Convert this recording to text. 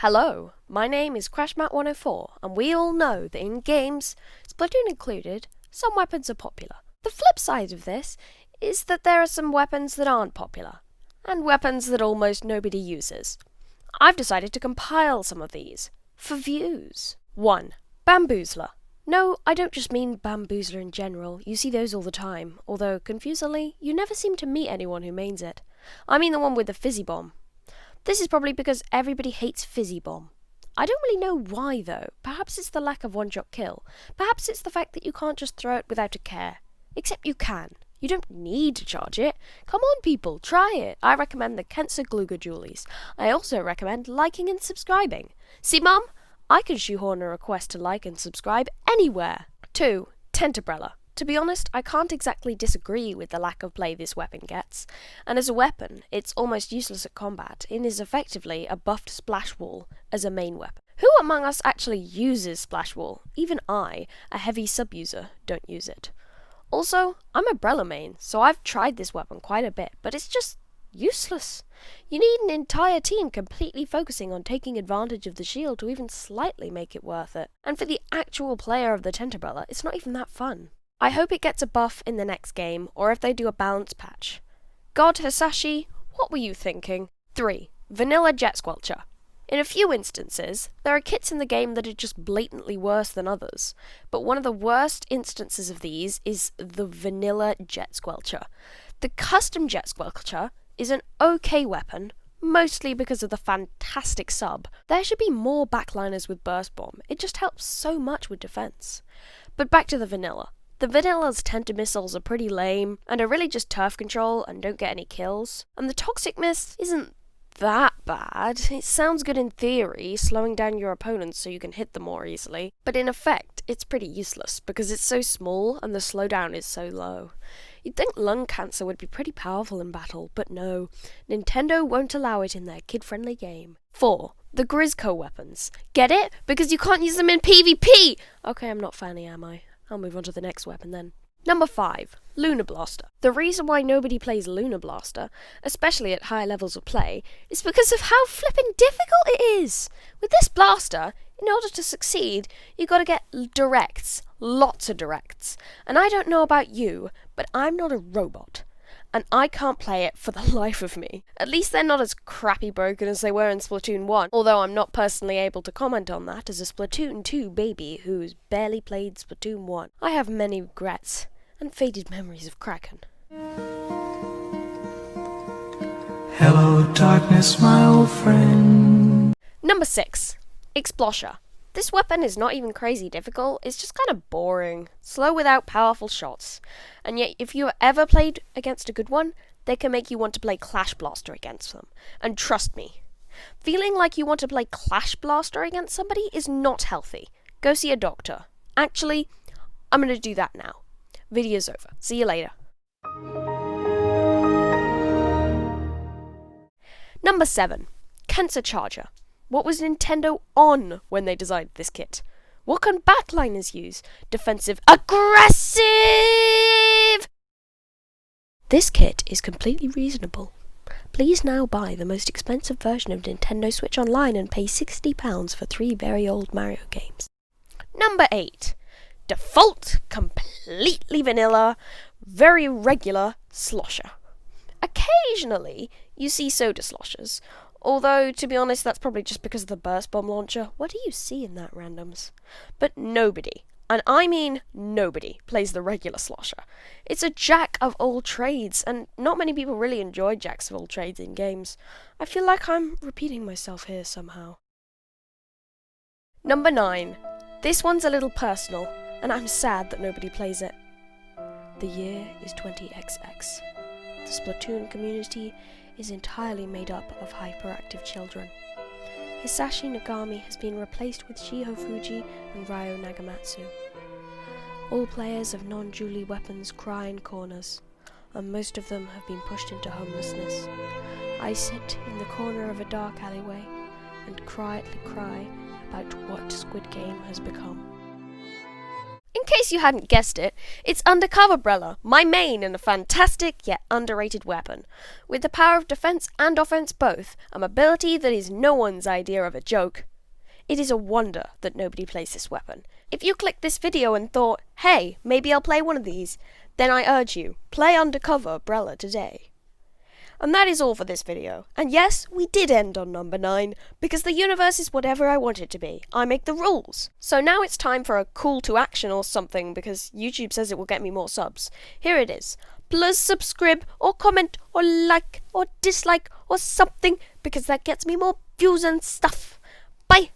Hello, my name is CrashMat104, and we all know that in games, Splatoon included, some weapons are popular. The flip side of this is that there are some weapons that aren't popular, and weapons that almost nobody uses. I've decided to compile some of these, for views. 1. Bamboozler. No, I don't just mean Bamboozler in general, you see those all the time, although, confusingly, you never seem to meet anyone who mains it. I mean the one with the fizzy bomb. This is probably because everybody hates Fizzy Bomb. I don't really know why though. Perhaps it's the lack of one-shot kill. Perhaps it's the fact that you can't just throw it without a care. Except you can. You don't need to charge it. Come on people, try it. I recommend the Kensa Gluga Julies. I also recommend liking and subscribing. See Mum? I can shoehorn a request to like and subscribe anywhere. 2. Brella. To be honest, I can't exactly disagree with the lack of play this weapon gets, and as a weapon, it's almost useless at combat and is effectively a buffed splash wall as a main weapon. Who among us actually uses splash wall? Even I, a heavy sub-user, don't use it. Also, I'm a Brella main, so I've tried this weapon quite a bit, but it's just useless. You need an entire team completely focusing on taking advantage of the shield to even slightly make it worth it. And for the actual player of the Brella, it's not even that fun. I hope it gets a buff in the next game, or if they do a balance patch. God Hisashi, what were you thinking? 3. Vanilla Jet Squelcher. In a few instances, there are kits in the game that are just blatantly worse than others, but one of the worst instances of these is the Vanilla Jet Squelcher. The custom Jet Squelcher is an okay weapon, mostly because of the fantastic sub. There should be more backliners with Burst Bomb, it just helps so much with defense. But back to the Vanilla. The Vanilla's tender missiles are pretty lame, and are really just turf control and don't get any kills. And the Toxic Mist isn't that bad. It sounds good in theory, slowing down your opponents so you can hit them more easily. But in effect, it's pretty useless, because it's so small and the slowdown is so low. You'd think lung cancer would be pretty powerful in battle, but no. Nintendo won't allow it in their kid-friendly game. 4. The Grizzco weapons. Get it? Because you can't use them in PvP! Okay, I'm not fanny, am I? I'll move on to the next weapon then. Number 5. Lunar Blaster. The reason why nobody plays Lunar Blaster, especially at high levels of play, is because of how flippin' difficult it is! With this blaster, in order to succeed, you gotta get directs. Lots of directs. And I don't know about you, but I'm not a robot. And I can't play it for the life of me. At least they're not as crappy broken as they were in Splatoon 1, although I'm not personally able to comment on that as a Splatoon 2 baby who's barely played Splatoon 1. I have many regrets, and faded memories of Kraken. Hello darkness, my old friend. Number 6. Explosher. This weapon is not even crazy difficult, it's just kind of boring. Slow without powerful shots. And yet, if you ever played against a good one, they can make you want to play Clash Blaster against them. And trust me, feeling like you want to play Clash Blaster against somebody is not healthy. Go see a doctor. Actually, I'm going to do that now. Video's over. See you later. Number 7. Kensa Charger. What was Nintendo on when they designed this kit? What can backliners use? Defensive aggressive! This kit is completely reasonable. Please now buy the most expensive version of Nintendo Switch Online and pay £60 for 3 very old Mario games. Number 8. Default, completely vanilla, very regular slosher. Occasionally, you see soda sloshers. Although, to be honest, that's probably just because of the Burst Bomb launcher. What do you see in that, randoms? But nobody, and I mean nobody, plays the regular slosher. It's a jack of all trades, and not many people really enjoy jacks of all trades in games. I feel like I'm repeating myself here somehow. Number 9. This one's a little personal, and I'm sad that nobody plays it. The year is 20XX. The Splatoon community is entirely made up of hyperactive children. Hisashi Nagami has been replaced with Shiho Fuji and Ryo Nagamatsu. All players of non-Julie weapons cry in corners, and most of them have been pushed into homelessness. I sit in the corner of a dark alleyway and quietly cry about what Squid Game has become. In case you hadn't guessed it, it's Undercover Brella, my main and a fantastic yet underrated weapon, with the power of defense and offense both, a mobility that is no one's idea of a joke. It is a wonder that nobody plays this weapon. If you clicked this video and thought, hey, maybe I'll play one of these, then I urge you, play Undercover Brella today. And that is all for this video. And yes, we did end on number 9, because the universe is whatever I want it to be. I make the rules. So now it's time for a call to action or something, because YouTube says it will get me more subs. Here it is. Please subscribe, or comment, or like, or dislike, or something, because that gets me more views and stuff. Bye!